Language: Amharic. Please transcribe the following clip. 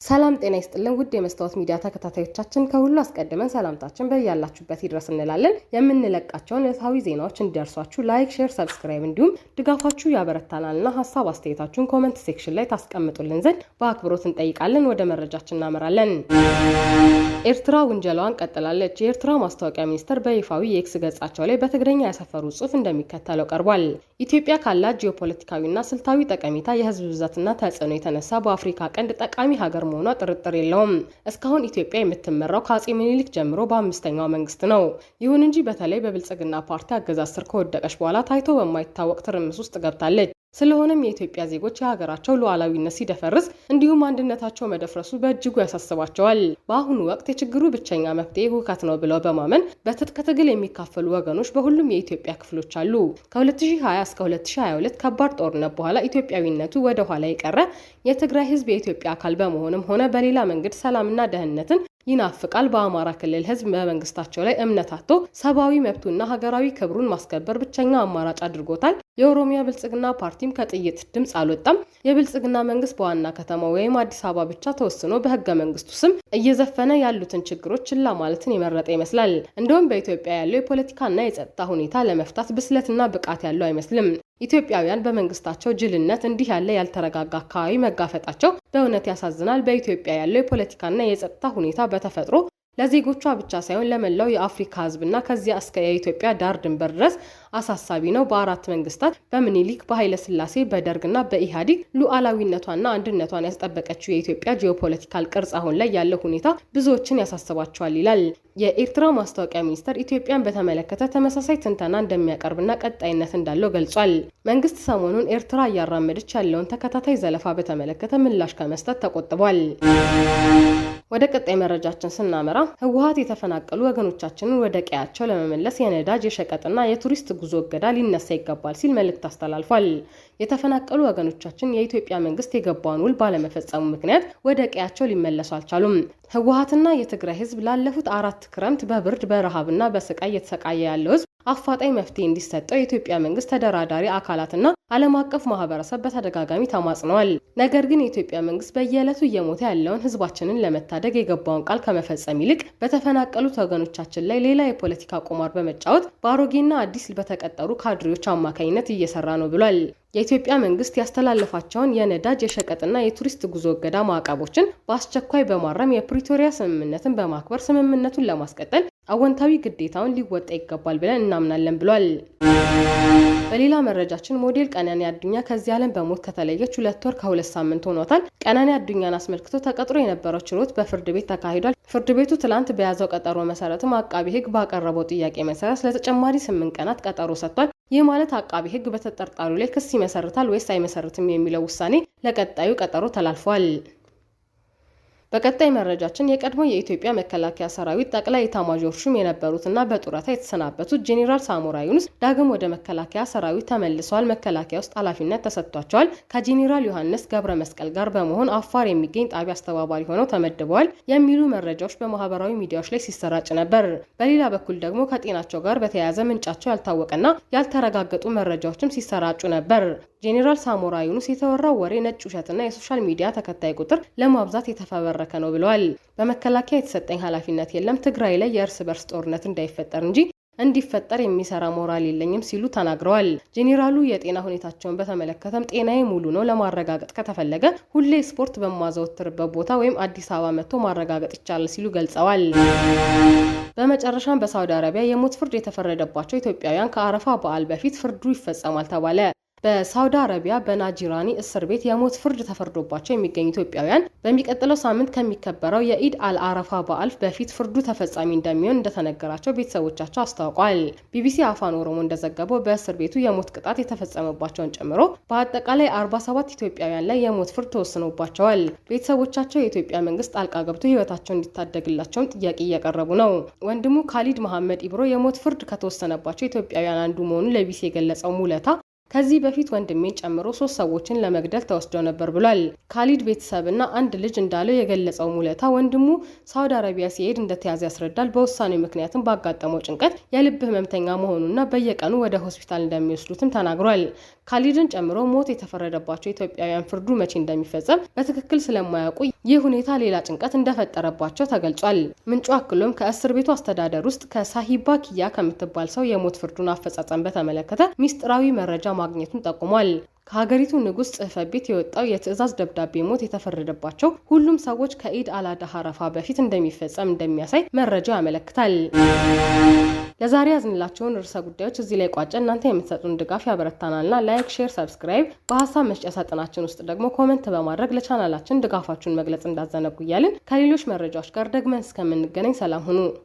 ሰላም ጤና ይስጥልን ውድ የመስታወት ሚዲያ ተከታታዮቻችን ከሁሉ አስቀድመን ሰላምታችን በያላችሁበት ይድረስ እንላለን። የምንለቃቸውን ዕለታዊ ዜናዎች እንዲደርሷችሁ ላይክ፣ ሼር፣ ሰብስክራይብ እንዲሁም ድጋፋችሁ ያበረታናልና ሐሳብ አስተያየታችሁን ኮሜንት ሴክሽን ላይ ታስቀምጡልን ዘንድ በአክብሮት እንጠይቃለን። ወደ መረጃችን እናመራለን። ኤርትራ ውንጀላዋን ቀጥላለች። የኤርትራ ማስታወቂያ ሚኒስቴር በይፋዊ የኤክስ ገጻቸው ላይ በትግርኛ ያሰፈሩ ጽሑፍ እንደሚከተለው ቀርቧል። ኢትዮጵያ ካላት ጂኦፖለቲካዊና ስልታዊ ጠቀሜታ የህዝብ ብዛትና ተጽዕኖ የተነሳ በአፍሪካ ቀንድ ጠቃሚ ሀገር መሆኗ ጥርጥር የለውም። እስካሁን ኢትዮጵያ የምትመራው ከአጼ ምኒልክ ጀምሮ በአምስተኛው መንግስት ነው። ይሁን እንጂ በተለይ በብልጽግና ፓርቲ አገዛዝ ስር ከወደቀች በኋላ ታይቶ በማይታወቅ ትርምስ ውስጥ ገብታለች። ስለሆነም የኢትዮጵያ ዜጎች የሀገራቸው ሉዓላዊነት ሲደፈርስ እንዲሁም አንድነታቸው መደፍረሱ በእጅጉ ያሳስባቸዋል። በአሁኑ ወቅት የችግሩ ብቸኛ መፍትሄ ሁከት ነው ብለው በማመን በትጥቅ ትግል የሚካፈሉ ወገኖች በሁሉም የኢትዮጵያ ክፍሎች አሉ። ከ2020 እስከ 2022 ከባድ ጦርነት በኋላ ኢትዮጵያዊነቱ ወደ ኋላ የቀረ የትግራይ ህዝብ የኢትዮጵያ አካል በመሆንም ሆነ በሌላ መንገድ ሰላምና ደህንነትን ይናፍቃል። በአማራ ክልል ህዝብ በመንግስታቸው ላይ እምነት አጥቶ ሰብአዊ መብቱና ሀገራዊ ክብሩን ማስከበር ብቸኛ አማራጭ አድርጎታል። የኦሮሚያ ብልጽግና ፓርቲም ከጥይት ድምፅ አልወጣም። የብልጽግና መንግስት በዋና ከተማ ወይም አዲስ አበባ ብቻ ተወስኖ በህገ መንግስቱ ስም እየዘፈነ ያሉትን ችግሮች ችላ ማለትን የመረጠ ይመስላል። እንደውም በኢትዮጵያ ያለው የፖለቲካና የጸጥታ ሁኔታ ለመፍታት ብስለትና ብቃት ያለው አይመስልም። ኢትዮጵያውያን በመንግስታቸው ጅልነት እንዲህ ያለ ያልተረጋጋ አካባቢ መጋፈጣቸው በእውነት ያሳዝናል። በኢትዮጵያ ያለው የፖለቲካና የጸጥታ ሁኔታ በተፈጥሮ ለዜጎቿ ብቻ ሳይሆን ለመላው የአፍሪካ ህዝብና ከዚያ እስከ የኢትዮጵያ ዳር ድንበር ድረስ አሳሳቢ ነው። በአራት መንግስታት በምኒልክ፣ በኃይለ ሥላሴ፣ በደርግና በኢህአዴግ ሉዓላዊነቷና አንድነቷን ያስጠበቀችው የኢትዮጵያ ጂኦፖለቲካል ቅርጽ አሁን ላይ ያለው ሁኔታ ብዙዎችን ያሳስባቸዋል ይላል። የኤርትራ ማስታወቂያ ሚኒስቴር ኢትዮጵያን በተመለከተ ተመሳሳይ ትንተና እንደሚያቀርብና ቀጣይነት እንዳለው ገልጿል። መንግስት ሰሞኑን ኤርትራ እያራመደች ያለውን ተከታታይ ዘለፋ በተመለከተ ምላሽ ከመስጠት ተቆጥቧል። ወደ ቀጣይ መረጃችን ስናመራ ህወሓት የተፈናቀሉ ወገኖቻችንን ወደ ቀያቸው ለመመለስ የነዳጅ የሸቀጥና የቱሪስት ጉዞ እገዳ ሊነሳ ይገባል ሲል መልእክት አስተላልፏል። የተፈናቀሉ ወገኖቻችን የኢትዮጵያ መንግስት የገባውን ውል ባለመፈጸሙ ምክንያት ወደ ቀያቸው ሊመለሱ አልቻሉም። ህወሓትና የትግራይ ህዝብ ላለፉት 4 ክረምት በብርድ በረሃብና በስቃይ እየተሰቃየ ያለው ህዝብ አፋጣኝ መፍትሄ እንዲሰጠው የኢትዮጵያ መንግስት ተደራዳሪ አካላትና ዓለም አቀፍ ማህበረሰብ በተደጋጋሚ ተማጽነዋል። ነገር ግን የኢትዮጵያ መንግስት በየዕለቱ እየሞተ ያለውን ህዝባችንን ለመታደግ የገባውን ቃል ከመፈጸም ይልቅ በተፈናቀሉት ወገኖቻችን ላይ ሌላ የፖለቲካ ቁማር በመጫወት በአሮጌና አዲስ በተቀጠሩ ካድሬዎች አማካኝነት እየሰራ ነው ብሏል። የኢትዮጵያ መንግስት ያስተላለፋቸውን የነዳጅ የሸቀጥና የቱሪስት ጉዞ እገዳ ማዕቀቦችን በአስቸኳይ በማረም የፕሪቶሪያ ስምምነትን በማክበር ስምምነቱን ለማስቀጠል አወንታዊ ግዴታውን ሊወጣ ይገባል ብለን እናምናለን ብሏል። በሌላ መረጃችን ሞዴል ቀነኒ አዱኛ ከዚህ ዓለም በሞት ከተለየች 2 ወር ከ2 ሳምንት ሆኗታል። ቀነኒ አዱኛን አስመልክቶ ተቀጥሮ የነበረው ችሎት በፍርድ ቤት ተካሂዷል። ፍርድ ቤቱ ትላንት በያዘው ቀጠሮ መሰረትም አቃቢ ህግ ባቀረበው ጥያቄ መሰረት ለተጨማሪ 8 ቀናት ቀጠሮ ሰጥቷል። ይህ ማለት አቃቢ ህግ በተጠርጣሪው ላይ ክስ ይመሰርታል ወይስ አይመሰርትም የሚለው ውሳኔ ለቀጣዩ ቀጠሮ ተላልፏል። በቀጣይ መረጃችን የቀድሞ የኢትዮጵያ መከላከያ ሰራዊት ጠቅላይ ኤታማዦር ሹም የነበሩትና በጡረታ የተሰናበቱት ጄኔራል ሳሞራ ዩኑስ ዳግም ወደ መከላከያ ሰራዊት ተመልሰዋል። መከላከያ ውስጥ ኃላፊነት ተሰጥቷቸዋል። ከጄኔራል ዮሐንስ ገብረ መስቀል ጋር በመሆን አፋር የሚገኝ ጣቢያ አስተባባሪ ሆነው ተመድበዋል የሚሉ መረጃዎች በማህበራዊ ሚዲያዎች ላይ ሲሰራጭ ነበር። በሌላ በኩል ደግሞ ከጤናቸው ጋር በተያያዘ ምንጫቸው ያልታወቀና ያልተረጋገጡ መረጃዎችም ሲሰራጩ ነበር። ጄኔራል ሳሞራ ዩኑስ የተወራው ወሬ ነጭ ውሸትና የሶሻል ሚዲያ ተከታይ ቁጥር ለማብዛት የተፈበረከ ነው ብለዋል። በመከላከያ የተሰጠኝ ኃላፊነት የለም፣ ትግራይ ላይ የእርስ በርስ ጦርነት እንዳይፈጠር እንጂ እንዲፈጠር የሚሰራ ሞራል የለኝም ሲሉ ተናግረዋል። ጄኔራሉ የጤና ሁኔታቸውን በተመለከተም ጤናዬ ሙሉ ነው፣ ለማረጋገጥ ከተፈለገ ሁሌ ስፖርት በማዘወትርበት ቦታ ወይም አዲስ አበባ መጥቶ ማረጋገጥ ይቻላል ሲሉ ገልጸዋል። በመጨረሻም በሳውዲ አረቢያ የሞት ፍርድ የተፈረደባቸው ኢትዮጵያውያን ከአረፋ በዓል በፊት ፍርዱ ይፈጸማል ተባለ። በሳውዲ አረቢያ በናጂራኒ እስር ቤት የሞት ፍርድ ተፈርዶባቸው የሚገኙ ኢትዮጵያውያን በሚቀጥለው ሳምንት ከሚከበረው የኢድ አልአረፋ በዓል በፊት ፍርዱ ተፈጻሚ እንደሚሆን እንደተነገራቸው ቤተሰቦቻቸው አስታውቋል። ቢቢሲ አፋን ኦሮሞ እንደዘገበው በእስር ቤቱ የሞት ቅጣት የተፈጸመባቸውን ጨምሮ በአጠቃላይ 47 ኢትዮጵያውያን ላይ የሞት ፍርድ ተወስኖባቸዋል። ቤተሰቦቻቸው የኢትዮጵያ መንግስት ጣልቃ ገብቶ ህይወታቸውን እንዲታደግላቸውም ጥያቄ እያቀረቡ ነው። ወንድሙ ካሊድ መሐመድ ኢብሮ የሞት ፍርድ ከተወሰነባቸው ኢትዮጵያውያን አንዱ መሆኑን ለቢቢሲ የገለጸው ሙለታ ከዚህ በፊት ወንድሜን ጨምሮ 3 ሰዎችን ለመግደል ተወስደው ነበር ብሏል። ካሊድ ቤተሰብና አንድ ልጅ እንዳለው የገለጸው ሙለታ ወንድሙ ሳውዲ አረቢያ ሲሄድ እንደተያዘ ያስረዳል። በውሳኔው ምክንያትም ባጋጠመው ጭንቀት የልብ ህመምተኛ መሆኑና በየቀኑ ወደ ሆስፒታል እንደሚወስዱትም ተናግሯል። ካሊድን ጨምሮ ሞት የተፈረደባቸው ኢትዮጵያውያን ፍርዱ መቼ እንደሚፈጸም በትክክል ስለማያውቁ ይህ ሁኔታ ሌላ ጭንቀት እንደፈጠረባቸው ተገልጿል። ምንጩ አክሎም ከእስር ቤቱ አስተዳደር ውስጥ ከሳሂባ ኪያ ከምትባል ሰው የሞት ፍርዱን አፈጻጸም በተመለከተ ሚስጥራዊ መረጃ ማግኘቱን ጠቁሟል። ከሀገሪቱ ንጉስ ጽሕፈት ቤት የወጣው የትዕዛዝ ደብዳቤ ሞት የተፈረደባቸው ሁሉም ሰዎች ከኢድ አል-አድሃ አረፋ በፊት እንደሚፈጸም እንደሚያሳይ መረጃው ያመለክታል። ለዛሬ ያዝንላቸውን ርዕሰ ጉዳዮች እዚህ ላይ ቋጨ። እናንተ የምትሰጡን ድጋፍ ያበረታናልና ላይክ፣ ሼር፣ ሰብስክራይብ በሀሳብ መስጫ ሳጥናችን ውስጥ ደግሞ ኮመንት በማድረግ ለቻናላችን ድጋፋችሁን መግለጽ እንዳዘነጉ እያልን ከሌሎች መረጃዎች ጋር ደግመን እስከምንገናኝ ሰላም ሁኑ።